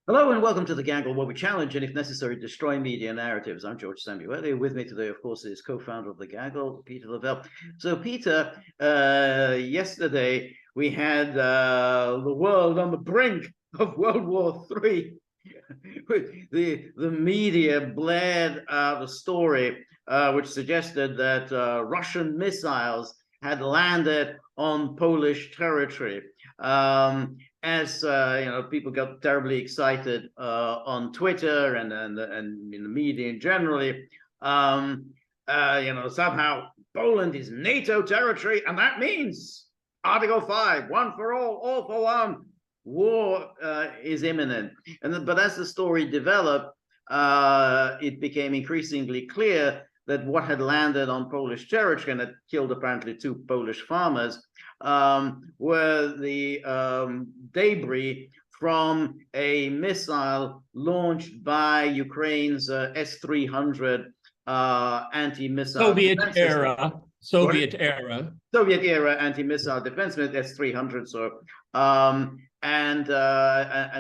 Hello and welcome to The Gaggle, where we challenge and, if necessary, destroy media narratives. I'm George Szamuely. With me today, of course, is co-founder of The Gaggle, Peter Lavelle. So, Peter, yesterday we had the world on the brink of World War III. the media blared out a story which suggested that Russian missiles had landed on Polish territory. As people got terribly excited on Twitter and in the media generally. Somehow Poland is NATO territory, and that means Article 5, one for all for one. War is imminent. But as the story developed, it became increasingly clear that what had landed on Polish territory and had killed apparently 2 Polish farmers were the debris from a missile launched by Ukraine's S-300 anti-missile Soviet era anti-missile defense S-300. So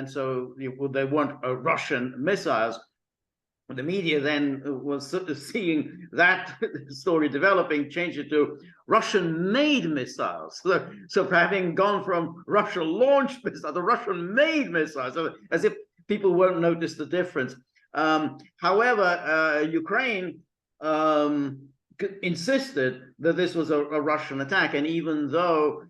so they weren't Russian missiles. The media then was sort of seeing that story developing, changed it to Russian-made missiles. So having gone from Russia-launched missiles to Russian-made missiles, so as if people won't notice the difference. However, Ukraine insisted that this was a Russian attack, and even though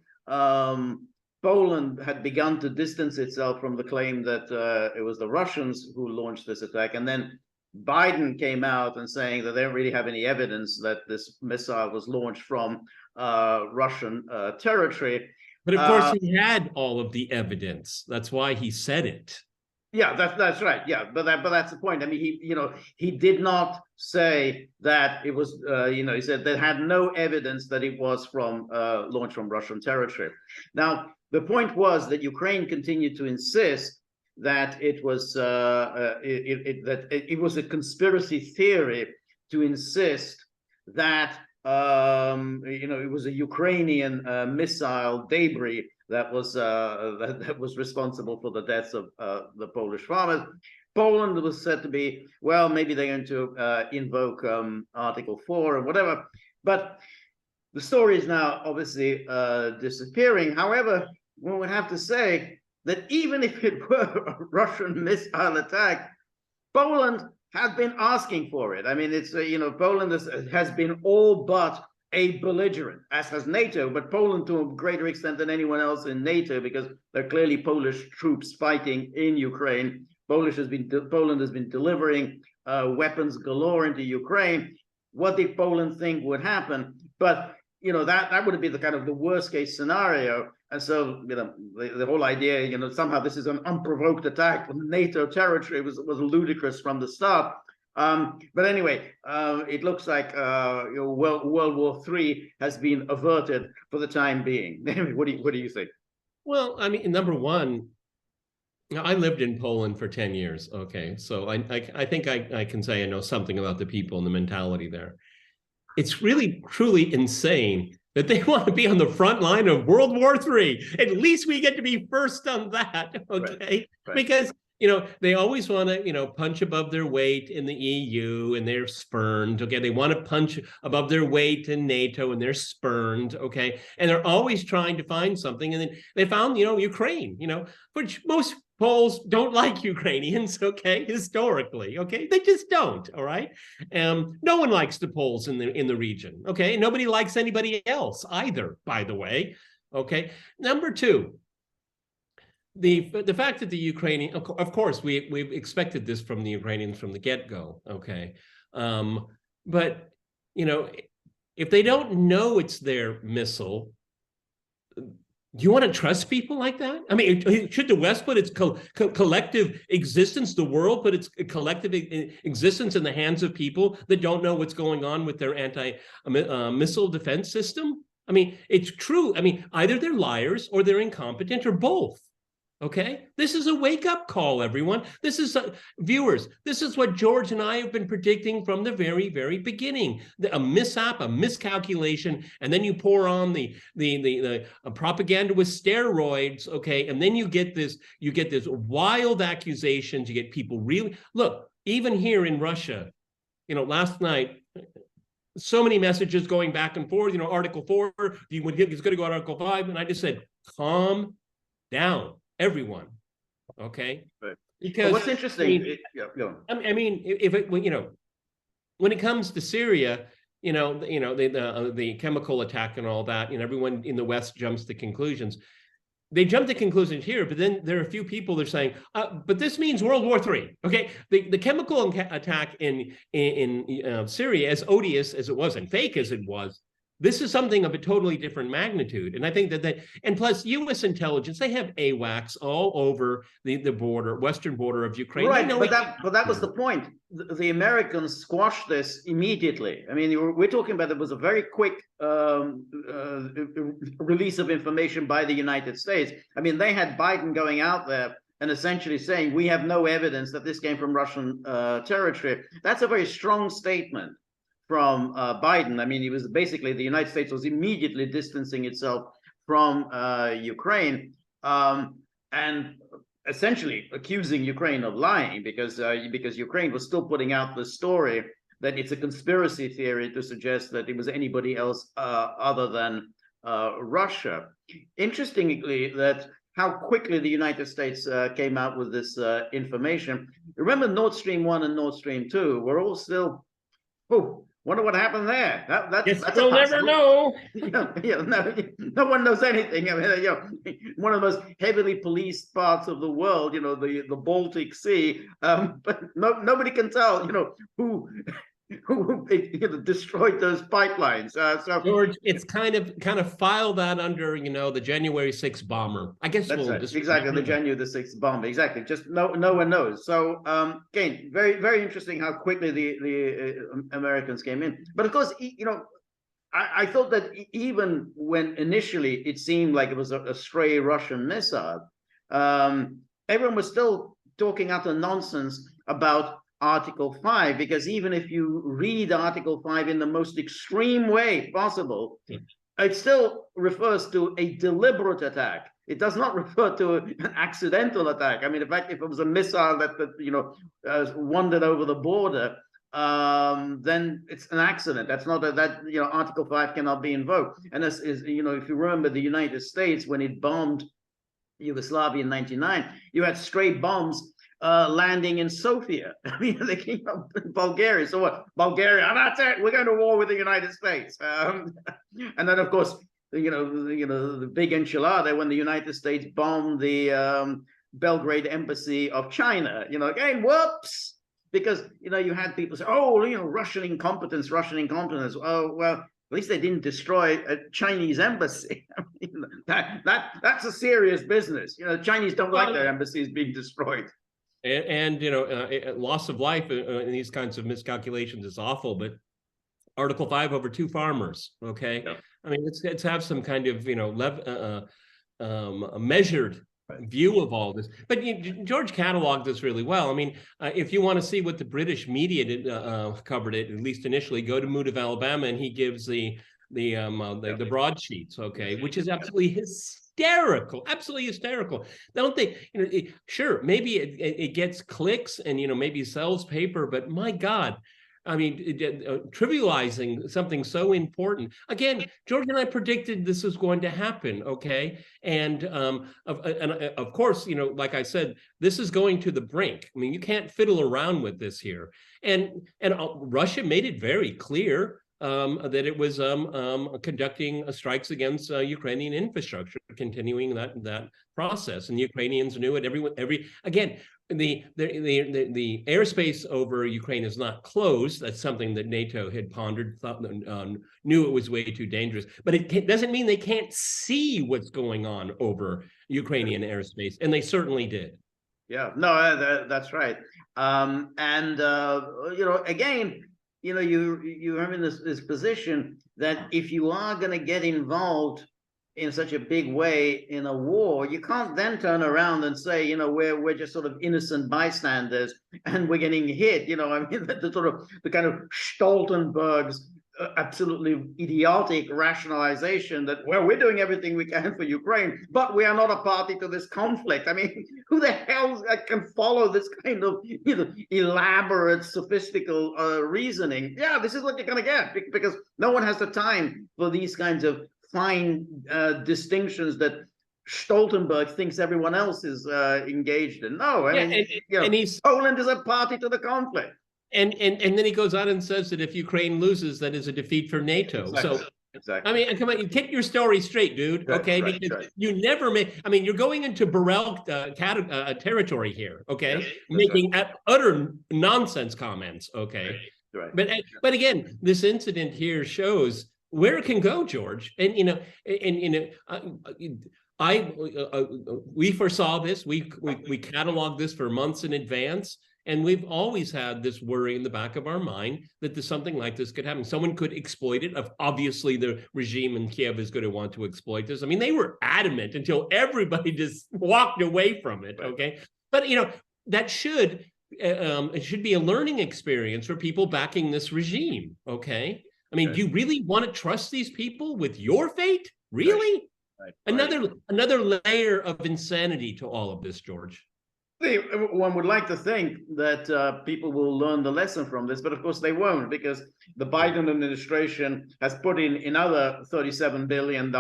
Poland had begun to distance itself from the claim that it was the Russians who launched this attack, and then Biden came out and saying that they don't really have any evidence that this missile was launched from Russian territory. But of course, he had all of the evidence. That's why he said it. Yeah, that's right. Yeah, but that's the point. I mean, he did not say that it was. He said they had no evidence that it was from launched from Russian territory. Now, the point was that Ukraine continued to insist that it was it was a conspiracy theory to insist that it was a Ukrainian missile debris that was responsible for the deaths of the Polish farmers. Poland was said to be, well, maybe they're going to invoke Article 4 or whatever, but the story is now obviously disappearing. However, one would have to say that even if it were a Russian missile attack, Poland had been asking for it. I mean, it's Poland has been all but a belligerent, as has NATO, but Poland to a greater extent than anyone else in NATO, because there are clearly Polish troops fighting in Ukraine. Poland has been delivering weapons galore into Ukraine. What did Poland think would happen? But that would be the kind of the worst case scenario. And so, the whole idea, somehow this is an unprovoked attack on NATO territory was ludicrous from the start. But anyway, it looks like World War III has been averted for the time being. What do you think? Well, I mean, number one, I lived in Poland for 10 years. Okay, so I think I can say I know something about the people and the mentality there. It's really, truly insane that they want to be on the front line of World War III. At least we get to be first on that, okay? Right. Because, they always want to, punch above their weight in the EU, and they're spurned, okay? They want to punch above their weight in NATO, and they're spurned, okay? And they're always trying to find something, and then they found, Ukraine, which most Poles don't like Ukrainians, okay, historically, okay? They just don't, all right? No one likes the Poles in the region, okay? Nobody likes anybody else either, by the way, okay? Number two, the fact that the Ukrainian, of course, we've expected this from the Ukrainians from the get-go, okay? But, if they don't know it's their missile, do you want to trust people like that? I mean, should the West put its collective existence, the world put its collective existence in the hands of people that don't know what's going on with their anti-missile defense system? I mean, it's true. I mean, either they're liars or they're incompetent or both. Okay, this is a wake-up call, everyone. This is viewers. This is what George and I have been predicting from the very, very beginning. A mishap, a miscalculation, and then you pour on the propaganda with steroids. Okay, and then you get this wild accusations. You get people really look. Even here in Russia, last night, so many messages going back and forth. Article 4, he's going to go to Article 5, and I just said, calm down, everyone. Okay, right. Because what's interesting, I mean, if it, when it comes to Syria, the chemical attack and all that, everyone in the West jumps to conclusions. They jump to conclusions here, but then there are a few people that are saying, but this means World War III. Okay, the chemical attack in Syria, as odious as it was and fake as it was, this is something of a totally different magnitude. And I think and plus U.S. intelligence, they have AWACS all over the border, western border of Ukraine. Right, but that was the point. The Americans squashed this immediately. I mean, we're talking about it was a very quick release of information by the United States. I mean, they had Biden going out there and essentially saying, we have no evidence that this came from Russian territory. That's a very strong statement from Biden. I mean, he was basically, the United States was immediately distancing itself from Ukraine and essentially accusing Ukraine of lying because Ukraine was still putting out the story that it's a conspiracy theory to suggest that it was anybody else other than Russia. Interestingly, that how quickly the United States came out with this information. Remember Nord Stream 1 and Nord Stream 2 were all still, wonder what happened there. That's we'll never know. No one knows anything. I mean, one of the most heavily policed parts of the world, the Baltic Sea, but nobody can tell, who destroyed those pipelines. So George, it's kind of file that under the January 6th bomber. I guess that's right. Exactly, the January 6th bomb. Exactly. Just no one knows. So again, very, very interesting how quickly the Americans came in. But of course, I thought that even when initially it seemed like it was a stray Russian missile, everyone was still talking utter nonsense about Article 5, because even if you read Article 5 in the most extreme way possible, it still refers to a deliberate attack. It does not refer to an accidental attack. I mean, in fact, if it was a missile that wandered over the border, then it's an accident. That's not Article 5 cannot be invoked. And this is, if you remember the United States, when it bombed Yugoslavia in 1999, you had stray bombs landing in Sofia. I mean, they came up in Bulgaria. So what? Bulgaria, that's it. We're going to war with the United States. And then, of course, the big enchilada when the United States bombed the Belgrade embassy of China. Again, whoops, because you had people say, Russian incompetence. Oh well, at least they didn't destroy a Chinese embassy. I mean, that's a serious business. Chinese don't like their embassies being destroyed. And loss of life in these kinds of miscalculations is awful, but Article 5 over 2 farmers. Okay, yeah. I mean, let's have some kind of a measured view of all this. But George cataloged this really well. I mean, if you want to see what the British media did, covered it, at least initially, go to Mood of Alabama, and he gives the broadsheets. Okay, which is absolutely absolutely hysterical. Don't they? Sure, maybe it gets clicks and maybe sells paper, but my God, I mean, trivializing something so important. Again, George and I predicted this was going to happen. Okay, and of course, like I said, this is going to the brink. I mean, you can't fiddle around with this here, and Russia made it very clear that it was conducting strikes against Ukrainian infrastructure, continuing that process, and the Ukrainians knew it. Again, the airspace over Ukraine is not closed. That's something that NATO had pondered, knew it was way too dangerous. But it doesn't mean they can't see what's going on over Ukrainian airspace, and they certainly did. Yeah, no, that's right. Again, you're in this position that if you are going to get involved in such a big way in a war, you can't then turn around and say, you know, we're just sort of innocent bystanders and we're getting hit. You know, I mean, the sort of the kind of Stoltenberg's absolutely idiotic rationalization that, well, we're doing everything we can for Ukraine, but we are not a party to this conflict. I mean, who the hell can follow this kind of, you know, elaborate, sophistical reasoning? Yeah, this is what you're going to get, because no one has the time for these kinds of fine distinctions that Stoltenberg thinks everyone else is engaged in. No, I mean, you know, and Poland is a party to the conflict. And then he goes on and says that if Ukraine loses, that is a defeat for NATO. Exactly. So, exactly. I mean, come on, you get your story straight, dude. Okay, right, because right. you never make. I mean, you're going into Burrell territory here. Okay, Yes, making utter nonsense comments. Okay, right. But again, this incident here shows where it can go, George. And you know, we foresaw this. We cataloged this for months in advance. And we've always had this worry in the back of our mind that there's something like this could happen. Someone could exploit it. Obviously, the regime in Kiev is going to want to exploit this. I mean, they were adamant until everybody just walked away from it. Okay, but you know that it should be a learning experience for people backing this regime. Okay, I mean, do you really want to trust these people with your fate? Really? Right. Another layer of insanity to all of this, George. One would like to think that people will learn the lesson from this, but of course they won't, because the Biden administration has put in another $37 billion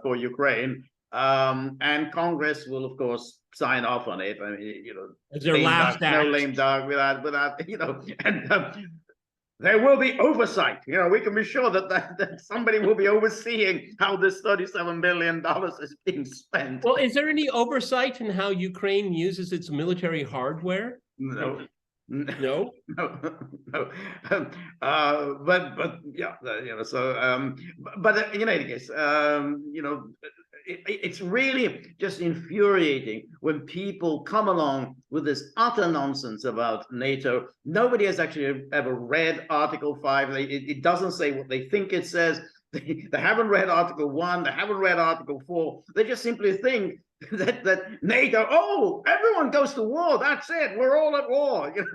for Ukraine, and Congress will, of course, sign off on it. I mean, you know, as their last act. No lame dog without you know, and there will be oversight. You know, we can be sure that somebody will be overseeing how this $37 billion is being spent. Well, is there any oversight in how Ukraine uses its military hardware? No. No. But yeah, you know. So, but in any case, you know, it's really just infuriating when people come along with this utter nonsense about NATO. Nobody has actually ever read Article 5. It doesn't say what they think it says. They haven't read Article 1. They haven't read Article 4. They just simply think that NATO, oh, everyone goes to war. That's it. We're all at war. You know,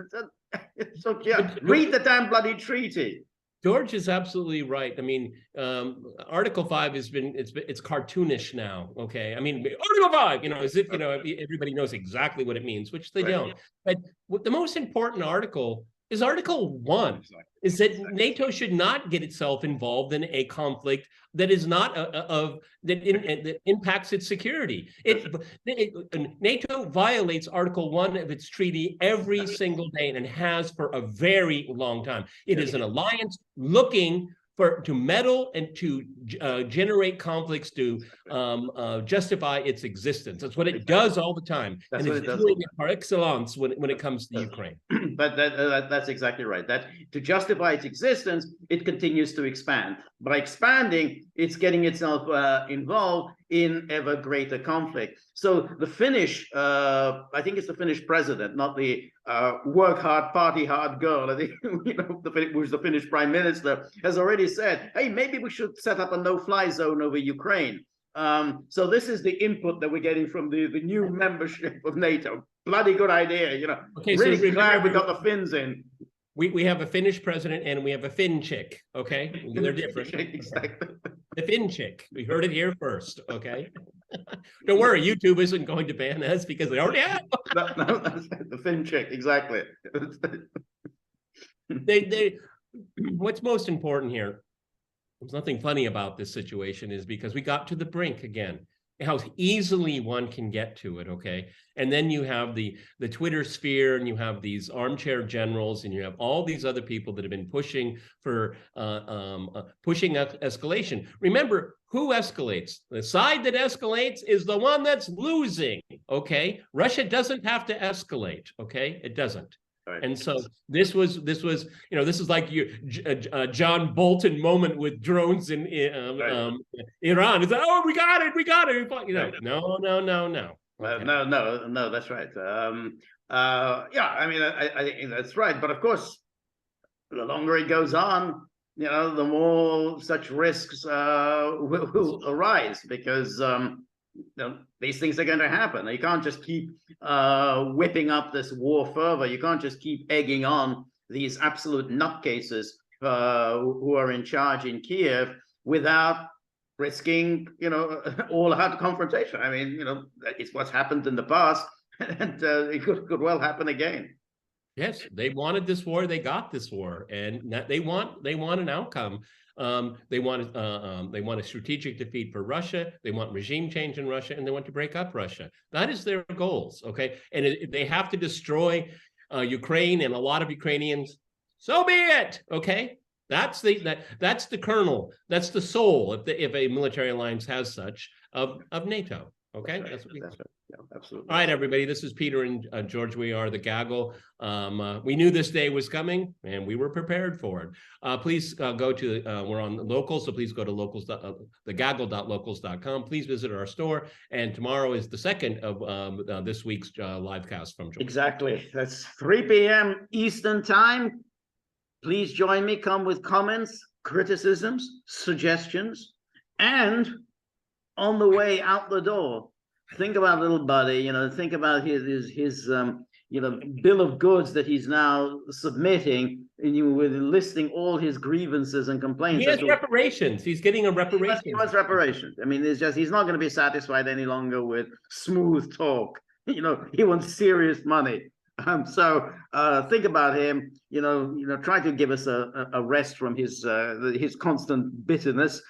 so yeah, read the damn bloody treaty. George is absolutely right. I mean, Article 5 has been it's cartoonish now. Okay, I mean, Article 5, you know, as if you know everybody knows exactly what it means, which they don't. But the most important article is Article 1. Is that NATO should not get itself involved in a conflict that is not that impacts its security. NATO violates Article 1 of its treaty every single day, and has for a very long time. It is an alliance looking to meddle and to generate conflicts to justify its existence. That's what it does all the time. That's and it's doing it par excellence when it comes to Ukraine. But that's exactly right. That to justify its existence, it continues to expand. By expanding, it's getting itself involved in ever greater conflict. So the Finnish, I think it's the Finnish president, not the work hard, party hard girl. I think, you know, who's the Finnish prime minister, has already said, hey, maybe we should set up a no-fly zone over Ukraine. So this is the input that we're getting from the new membership of NATO. Bloody good idea, you know. Okay, really so glad we got the Finns in. We have a Finnish president and we have a Finn chick, okay? They're different. Exactly. The Finn chick. We heard it here first, okay? Don't worry, YouTube isn't going to ban us because they already have. No, the Finn chick, exactly. What's most important here, there's nothing funny about this situation, is because we got to the brink again. How easily one can get to it, okay? And then you have the Twitter sphere, and you have these armchair generals, and you have all these other people that have been pushing for pushing escalation. Remember, who escalates? The side that escalates is the one that's losing, okay? Russia doesn't have to escalate, okay? It doesn't. Right. And so this was, you know, this is like your John Bolton moment with drones in Iran. It's like, oh, we got it. You know, no. Okay. No, that's right. Yeah, I mean, I think that's right. But of course, the longer it goes on, the more such risks will arise, because these things are going to happen. You can't just keep whipping up this war further. You can't just keep egging on these absolute nutcases who are in charge in Kiev without risking, all-out confrontation. I mean, it's what's happened in the past, and it could well happen again. Yes, they wanted this war. They got this war, and they want an outcome. They want a strategic defeat for Russia. They want regime change in Russia, and they want to break up Russia. That is their goals. Okay, and they have to destroy Ukraine and a lot of Ukrainians. So be it. Okay, that's the kernel. That's the soul, if a military alliance has such, of NATO. Okay, that's what we. That's right. Yeah, absolutely. All right, everybody. This is Peter and George. We are the Gaggle. We knew this day was coming, and we were prepared for it. Please go to. We're on Locals, so please go to thegaggle.locals.com. Please visit our store. And tomorrow is the second of this week's live cast from George. Exactly. That's 3 p.m. Eastern time. Please join me. Come with comments, criticisms, suggestions, and on the way out the door, think about little buddy. Think about his bill of goods that he's now submitting, and with listing all his grievances and complaints. He has reparations. He's getting a reparation. He wants reparations. I mean, he's not going to be satisfied any longer with smooth talk. He wants serious money. So think about him. Try to give us a rest from his constant bitterness.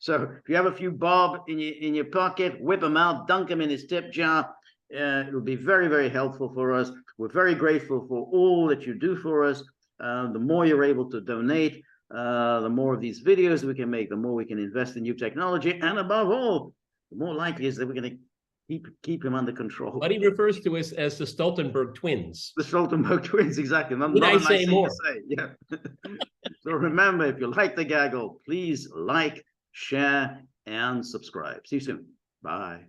So if you have a few bob in your pocket, whip them out, dunk them in his tip jar. It will be very, very helpful for us. We're very grateful for all that you do for us. The more you're able to donate, the more of these videos we can make, the more we can invest in new technology, and above all, the more likely is that we're going to keep him under control. What he refers to as the Stoltenberg twins. The Stoltenberg twins, exactly. Did I say more? Yeah. So remember, if you like the Gaggle, please like, share, and subscribe. See you soon. Bye.